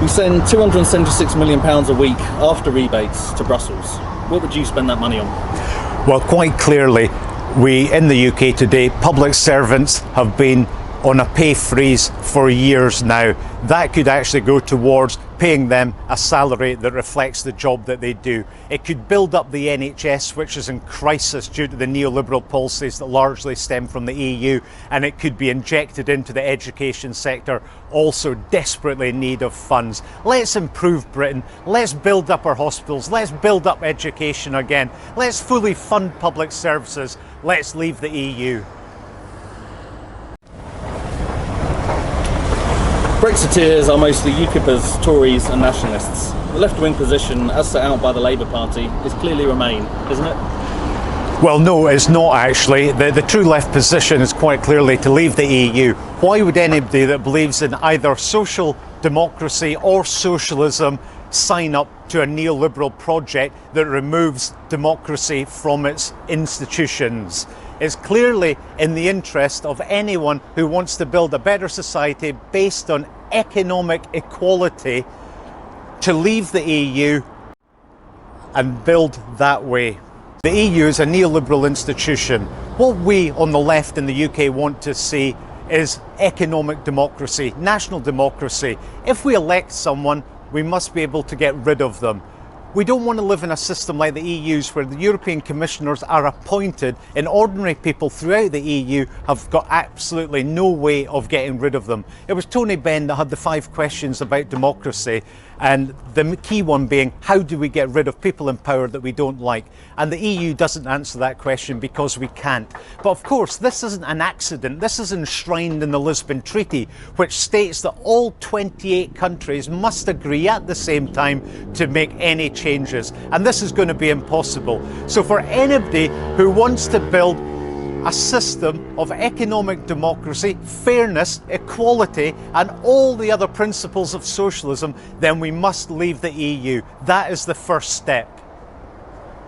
We send £276 million a week after rebates to Brussels. What would you spend that money on? Well, quite clearly, we in the UK today, public servants have been on a pay freeze for years now. That could actually go towards paying them a salary that reflects the job that they do. It could build up the NHS, which is in crisis due to the neoliberal policies that largely stem from the EU, and it could be injected into the education sector, also desperately in need of funds. Let's improve Britain, let's build up our hospitals, let's build up education again, let's fully fund public services, let's leave the EU. Brexiteers are mostly UKIPers, Tories and nationalists. The left-wing position, as set out by the Labour Party, is clearly Remain, isn't it? Well, no, it's not actually. The true left position is quite clearly to leave the EU. Why would anybody that believes in either social democracy or socialism sign up to a neoliberal project that removes democracy from its institutions? It's clearly in the interest of anyone who wants to build a better society based on economic equality to leave the EU and build that way. The EU is a neoliberal institution. What we on the left in the UK want to see is economic democracy, national democracy. If we elect someone, we must be able to get rid of them. We don't want to live in a system like the EU's where the European commissioners are appointed and ordinary people throughout the EU have got absolutely no way of getting rid of them. It was Tony Benn that had the 5 questions about democracy, and the key one being, how do we get rid of people in power that we don't like? And the EU doesn't answer that question because we can't. But of course, this isn't an accident. This is enshrined in the Lisbon Treaty, which states that all 28 countries must agree at the same time to make any changes. And this is going to be impossible. So for anybody who wants to build a system of economic democracy, fairness, equality, and all the other principles of socialism, then we must leave the EU. That is the first step.